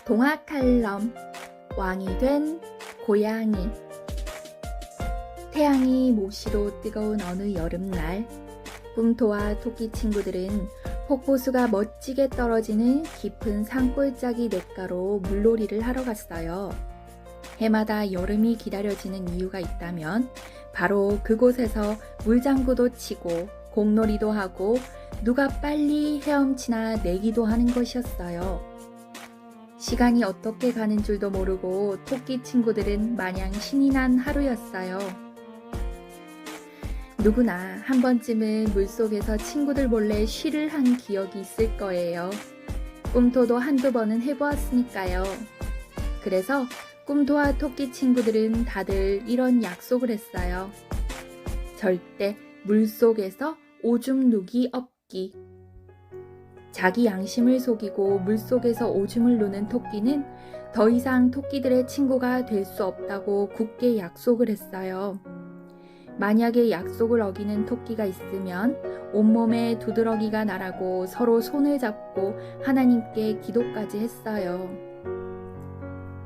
동화 칼럼 왕이 된 고양이. 태양이 모시로 뜨거운 어느 여름날, 꿈토와 토끼 친구들은 폭포수가 멋지게 떨어지는 깊은 산골짜기 냇가로 물놀이를 하러 갔어요. 해마다 여름이 기다려지는 이유가 있다면 바로 그곳에서 물장구도 치고 공놀이도 하고 누가 빨리 헤엄치나 내기도 하는 것이었어요. 시간이 어떻게 가는 줄도 모르고 토끼 친구들은 마냥 신이 난 하루였어요. 누구나 한 번쯤은 물속에서 친구들 몰래 쉬를 한 기억이 있을 거예요. 꿈토도 한두 번은 해보았으니까요. 그래서 꿈토와 토끼 친구들은 다들 이런 약속을 했어요. 절대 물속에서 오줌 누기 없기. 자기 양심을 속이고 물속에서 오줌을 누는 토끼는 더 이상 토끼들의 친구가 될 수 없다고 굳게 약속을 했어요. 만약에 약속을 어기는 토끼가 있으면 온몸에 두드러기가 나라고 서로 손을 잡고 하나님께 기도까지 했어요.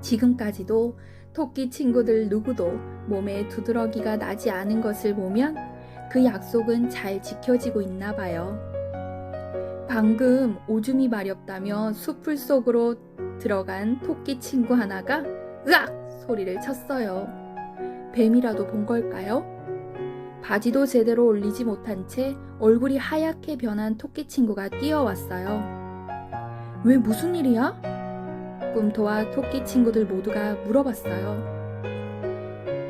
지금까지도 토끼 친구들 누구도 몸에 두드러기가 나지 않은 것을 보면 그 약속은 잘 지켜지고 있나 봐요. 방금 오줌이 마렵다며 숲을 속으로 들어간 토끼 친구 하나가 으악! 소리를 쳤어요. 뱀이라도 본 걸까요? 바지도 제대로 올리지 못한 채 얼굴이 하얗게 변한 토끼 친구가 뛰어왔어요. 왜 무슨 일이야? 꿈토와 토끼 친구들 모두가 물어봤어요.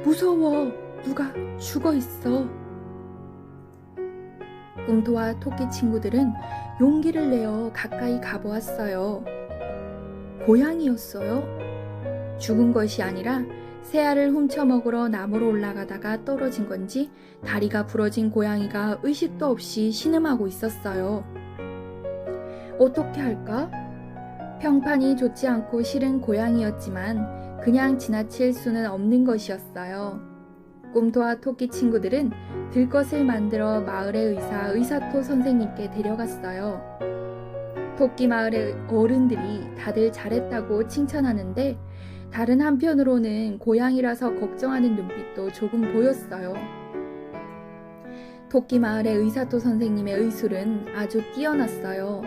무서워. 누가 죽어 있어. 꿈토와 토끼 친구들은 용기를 내어 가까이 가보았어요. 고양이였어요. 죽은 것이 아니라 새알을 훔쳐 먹으러 나무로 올라가다가 떨어진 건지 다리가 부러진 고양이가 의식도 없이 신음하고 있었어요. 어떻게 할까? 평판이 좋지 않고 싫은 고양이였지만 그냥 지나칠 수는 없는 것이었어요. 꿈토와 토끼 친구들은 들것을 만들어 마을의 의사토 선생님께 데려갔어요. 토끼 마을의 어른들이 다들 잘했다고 칭찬하는데 다른 한편으로는 고양이라서 걱정하는 눈빛도 조금 보였어요. 토끼 마을의 의사토 선생님의 의술은 아주 뛰어났어요.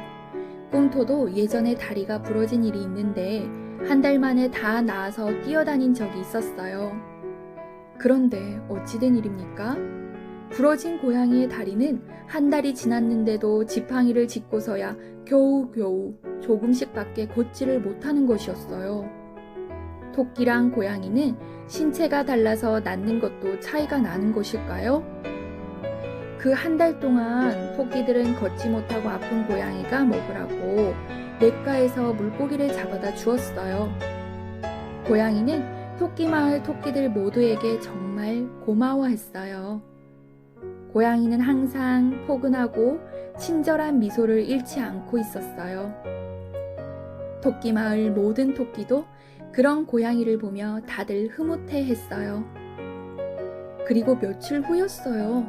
꿈토도 예전에 다리가 부러진 일이 있는데 한 달 만에 다 나아서 뛰어다닌 적이 있었어요. 그런데 어찌된 일입니까? 부러진 고양이의 다리는 한 달이 지났는데도 지팡이를 짚고서야 겨우겨우 조금씩밖에 걷지를 못하는 것이었어요. 토끼랑 고양이는 신체가 달라서 낫는 것도 차이가 나는 것일까요? 그 한 달 동안 토끼들은 걷지 못하고 아픈 고양이가 먹으라고 냇가에서 물고기를 잡아다 주었어요. 고양이는 토끼 마을 토끼들 모두에게 정말 고마워했어요. 고양이는 항상 포근하고 친절한 미소를 잃지 않고 있었어요. 토끼 마을 모든 토끼도 그런 고양이를 보며 다들 흐뭇해했어요. 그리고 며칠 후였어요.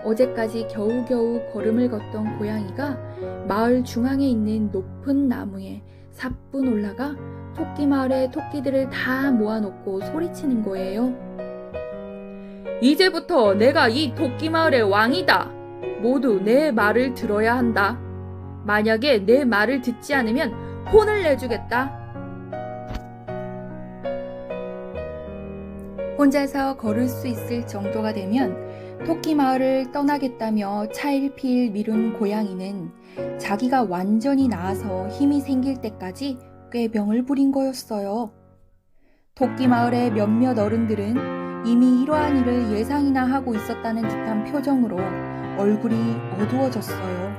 어제까지 겨우겨우 걸음을 걷던 고양이가 마을 중앙에 있는 높은 나무에 사뿐 올라가 토끼 마을의 토끼들을 다 모아놓고 소리치는 거예요. 이제부터 내가 이 토끼 마을의 왕이다. 모두 내 말을 들어야 한다. 만약에 내 말을 듣지 않으면 혼을 내주겠다. 혼자서 걸을 수 있을 정도가 되면 토끼 마을을 떠나겠다며 차일피일 미룬 고양이는 자기가 완전히 나아서 힘이 생길 때까지 꾀병을 부린 거였어요. 토끼 마을의 몇몇 어른들은 이미 이러한 일을 예상이나 하고 있었다는 듯한 표정으로 얼굴이 어두워졌어요.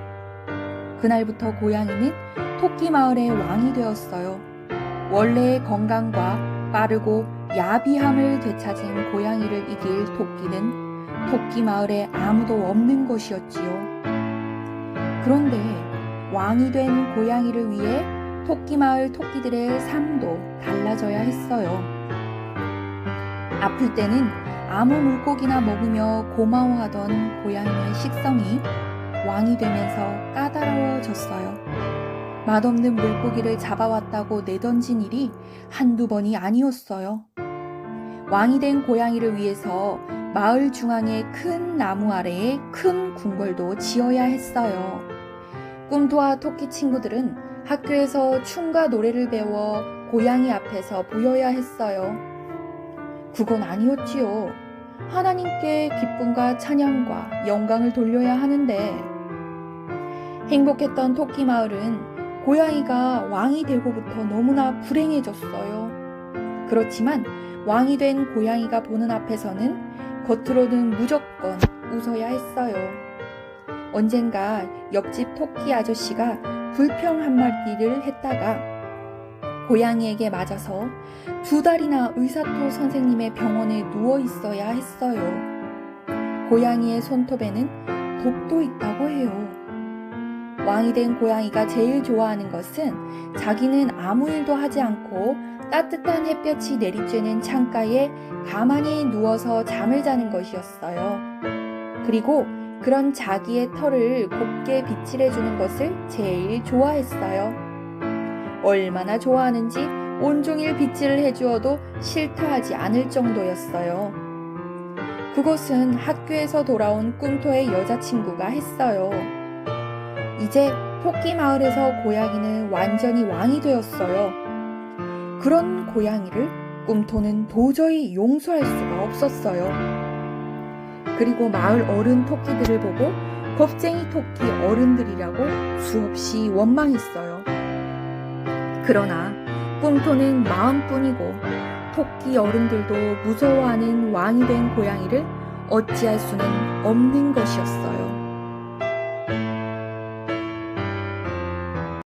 그날부터 고양이는 토끼 마을의 왕이 되었어요. 원래의 건강과 빠르고 야비함을 되찾은 고양이를 이길 토끼는 토끼 마을에 아무도 없는 것이었지요. 그런데 왕이 된 고양이를 위해 토끼 마을 토끼들의 삶도 달라져야 했어요. 아플 때는 아무 물고기나 먹으며 고마워하던 고양이의 식성이 왕이 되면서 까다로워졌어요. 맛없는 물고기를 잡아왔다고 내던진 일이 한두 번이 아니었어요. 왕이 된 고양이를 위해서 마을 중앙의 큰 나무 아래에 큰 궁궐도 지어야 했어요. 꿈토와 토끼 친구들은 학교에서 춤과 노래를 배워 고양이 앞에서 보여야 했어요. 그건 아니었지요. 하나님께 기쁨과 찬양과 영광을 돌려야 하는데. 행복했던 토끼 마을은 고양이가 왕이 되고부터 너무나 불행해졌어요. 그렇지만 왕이 된 고양이가 보는 앞에서는 겉으로는 무조건 웃어야 했어요. 언젠가 옆집 토끼 아저씨가 불평 한마디를 했다가 고양이에게 맞아서 2달이나 의사토 선생님의 병원에 누워 있어야 했어요. 고양이의 손톱에는 독도 있다고 해요. 왕이 된 고양이가 제일 좋아하는 것은 자기는 아무 일도 하지 않고 따뜻한 햇볕이 내리쬐는 창가에 가만히 누워서 잠을 자는 것이었어요. 그리고 그런 자기의 털을 곱게 빗질해주는 것을 제일 좋아했어요. 얼마나 좋아하는지 온종일 빗질을 해주어도 싫다 하지 않을 정도였어요. 그것은 학교에서 돌아온 꿈토의 여자친구가 했어요. 이제 토끼 마을에서 고양이는 완전히 왕이 되었어요. 그런 고양이를 꿈토는 도저히 용서할 수가 없었어요. 그리고 마을 어른 토끼들을 보고 겁쟁이 토끼 어른들이라고 수없이 원망했어요. 그러나 꿈토는 마음뿐이고 토끼 어른들도 무서워하는 왕이 된 고양이를 어찌할 수는 없는 것이었어요.